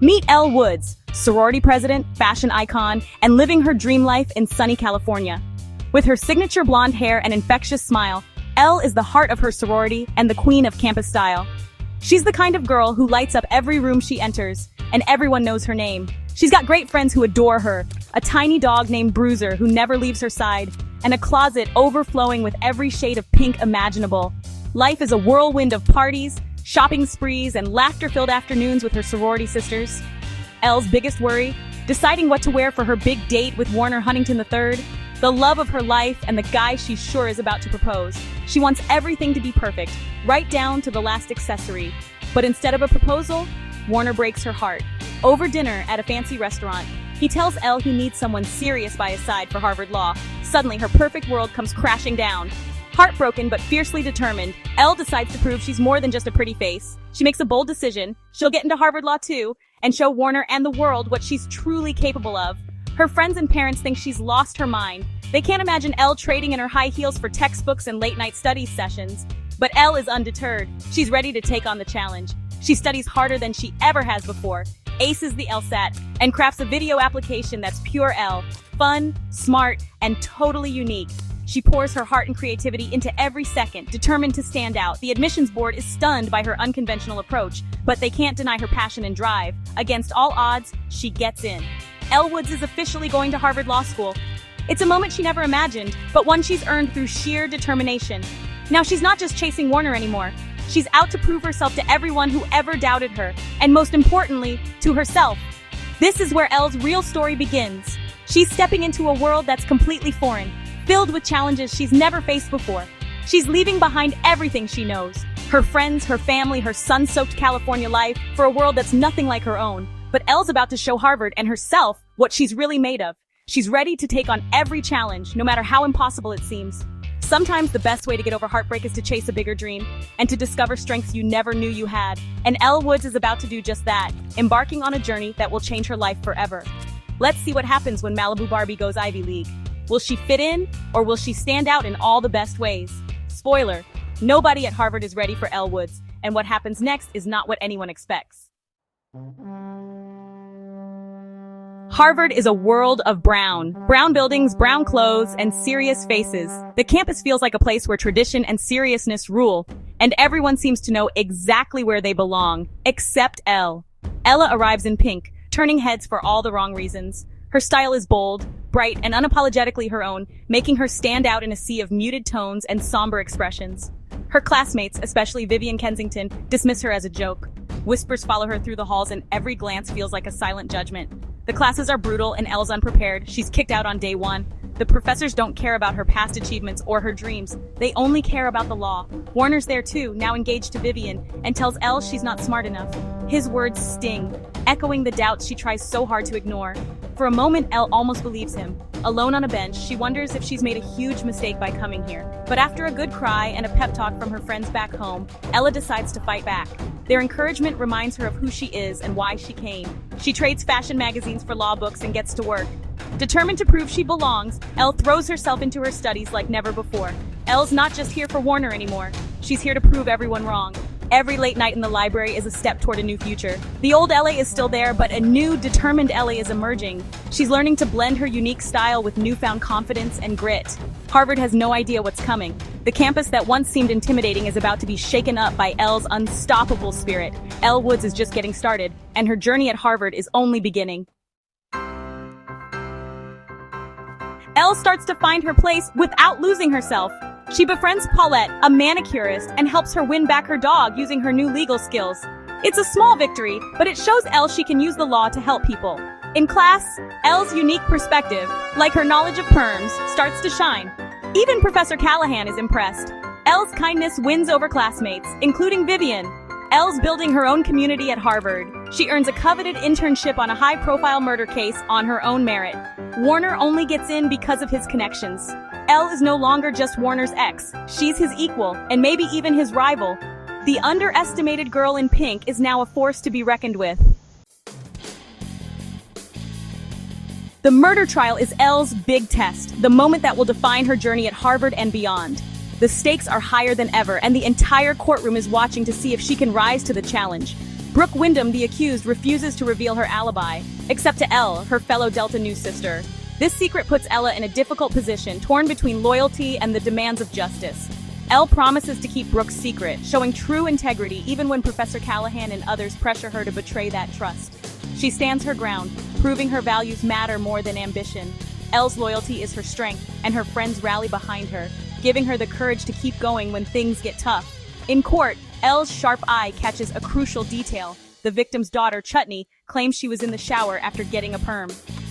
Meet Elle Woods, sorority president, fashion icon, and living her dream life in sunny California. With her signature blonde hair and infectious smile, Elle is the heart of her sorority and the queen of campus style. She's the kind of girl who lights up every room she enters, and everyone knows her name. She's got great friends who adore her, a tiny dog named Bruiser who never leaves her side, and a closet overflowing with every shade of pink imaginable. Life is a whirlwind of parties, shopping sprees, and laughter-filled afternoons with her sorority sisters. Elle's biggest worry? Deciding what to wear for her big date with Warner Huntington III, the love of her life and the guy she's sure is about to propose. She wants everything to be perfect, right down to the last accessory. But instead of a proposal, Warner breaks her heart. Over dinner at a fancy restaurant, he tells Elle he needs someone serious by his side for Harvard Law. Suddenly, her perfect world comes crashing down. Heartbroken but fiercely determined, Elle decides to prove she's more than just a pretty face. She makes a bold decision. She'll get into Harvard Law too, and show Warner and the world what she's truly capable of. Her friends and parents think she's lost her mind. They can't imagine Elle trading in her high heels for textbooks and late-night study sessions. But Elle is undeterred. She's ready to take on the challenge. She studies harder than she ever has before, aces the LSAT, and crafts a video application that's pure Elle. Fun, smart, and totally unique. She pours her heart and creativity into every second, determined to stand out. The admissions board is stunned by her unconventional approach, but they can't deny her passion and drive. Against all odds, she gets in. Elle Woods is officially going to Harvard Law School. It's a moment she never imagined, but one she's earned through sheer determination. Now she's not just chasing Warner anymore. She's out to prove herself to everyone who ever doubted her, and most importantly, to herself. This is where Elle's real story begins. She's stepping into a world that's completely foreign, filled with challenges she's never faced before. She's leaving behind everything she knows. Her friends, her family, her sun-soaked California life, for a world that's nothing like her own. But Elle's about to show Harvard and herself what she's really made of. She's ready to take on every challenge, no matter how impossible it seems. Sometimes the best way to get over heartbreak is to chase a bigger dream and to discover strengths you never knew you had. And Elle Woods is about to do just that, embarking on a journey that will change her life forever. Let's see what happens when Malibu Barbie goes Ivy League. Will she fit in, or will she stand out in all the best ways? Spoiler, nobody at Harvard is ready for Elle Woods, and what happens next is not what anyone expects. Harvard is a world of brown. Brown buildings, brown clothes, and serious faces. The campus feels like a place where tradition and seriousness rule, and everyone seems to know exactly where they belong, except Elle. Ella arrives in pink, turning heads for all the wrong reasons. Her style is bold, bright, and unapologetically her own, making her stand out in a sea of muted tones and somber expressions. Her classmates, especially Vivian Kensington, dismiss her as a joke. Whispers follow her through the halls and every glance feels like a silent judgment. The classes are brutal and Elle's unprepared. She's kicked out on day one. The professors don't care about her past achievements or her dreams. They only care about the law. Warner's there too, now engaged to Vivian, and tells Elle she's not smart enough. His words sting, echoing the doubts she tries so hard to ignore. For a moment, Elle almost believes him. Alone on a bench, she wonders if she's made a huge mistake by coming here. But after a good cry and a pep talk from her friends back home, Ella decides to fight back. Their encouragement reminds her of who she is and why she came. She trades fashion magazines for law books and gets to work. Determined to prove she belongs, Elle throws herself into her studies like never before. Elle's not just here for Warner anymore. She's here to prove everyone wrong. Every late night in the library is a step toward a new future. The old Ellie is still there, but a new, determined Ellie is emerging. She's learning to blend her unique style with newfound confidence and grit. Harvard has no idea what's coming. The campus that once seemed intimidating is about to be shaken up by Elle's unstoppable spirit. Elle Woods is just getting started, and her journey at Harvard is only beginning. Elle starts to find her place without losing herself. She befriends Paulette, a manicurist, and helps her win back her dog using her new legal skills. It's a small victory, but it shows Elle she can use the law to help people. In class, Elle's unique perspective, like her knowledge of perms, starts to shine. Even Professor Callahan is impressed. Elle's kindness wins over classmates, including Vivian. Elle's building her own community at Harvard. She earns a coveted internship on a high-profile murder case on her own merit. Warner only gets in because of his connections. Elle is no longer just Warner's ex. She's his equal, and maybe even his rival. The underestimated girl in pink is now a force to be reckoned with. The murder trial is Elle's big test, the moment that will define her journey at Harvard and beyond. The stakes are higher than ever, and the entire courtroom is watching to see if she can rise to the challenge. Brooke Wyndham, the accused, refuses to reveal her alibi, except to Elle, her fellow Delta News sister. This secret puts Ella in a difficult position, torn between loyalty and the demands of justice. Elle promises to keep Brooke's secret, showing true integrity even when Professor Callahan and others pressure her to betray that trust. She stands her ground, proving her values matter more than ambition. Elle's loyalty is her strength, and her friends rally behind her, giving her the courage to keep going when things get tough. In court, Elle's sharp eye catches a crucial detail. The victim's daughter, Chutney, claims she was in the shower after getting a perm.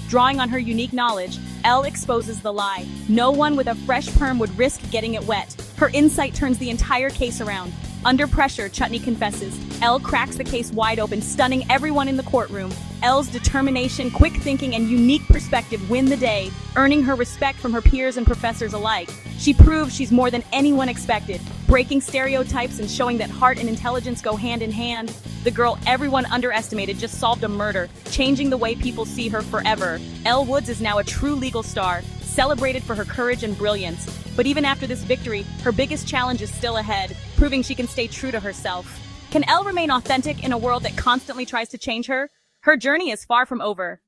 Drawing on her unique knowledge, Elle exposes the lie. No one with a fresh perm would risk getting it wet. Her insight turns the entire case around. Under pressure, Chutney confesses. Elle cracks the case wide open, stunning everyone in the courtroom. Elle's determination, quick thinking, and unique perspective win the day, earning her respect from her peers and professors alike. She proves she's more than anyone expected, breaking stereotypes and showing that heart and intelligence go hand in hand. The girl everyone underestimated just solved a murder, changing the way people see her forever. Elle Woods is now a true legal star, celebrated for her courage and brilliance. But even after this victory, her biggest challenge is still ahead, proving she can stay true to herself. Can Elle remain authentic in a world that constantly tries to change her? Her journey is far from over.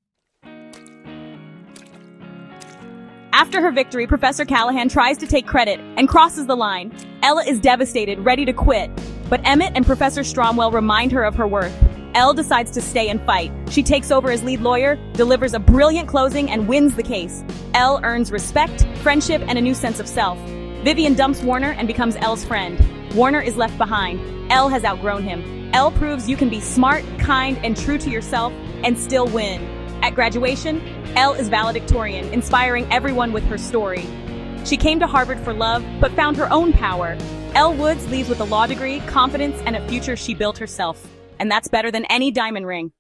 After her victory, Professor Callahan tries to take credit and crosses the line. Ella is devastated, ready to quit. But Emmett and Professor Stromwell remind her of her worth. Elle decides to stay and fight. She takes over as lead lawyer, delivers a brilliant closing, and wins the case. Elle earns respect, friendship, and a new sense of self. Vivian dumps Warner and becomes Elle's friend. Warner is left behind. Elle has outgrown him. Elle proves you can be smart, kind, and true to yourself and still win. At graduation, Elle is valedictorian, inspiring everyone with her story. She came to Harvard for love, but found her own power. Elle Woods leaves with a law degree, confidence, and a future she built herself. And that's better than any diamond ring.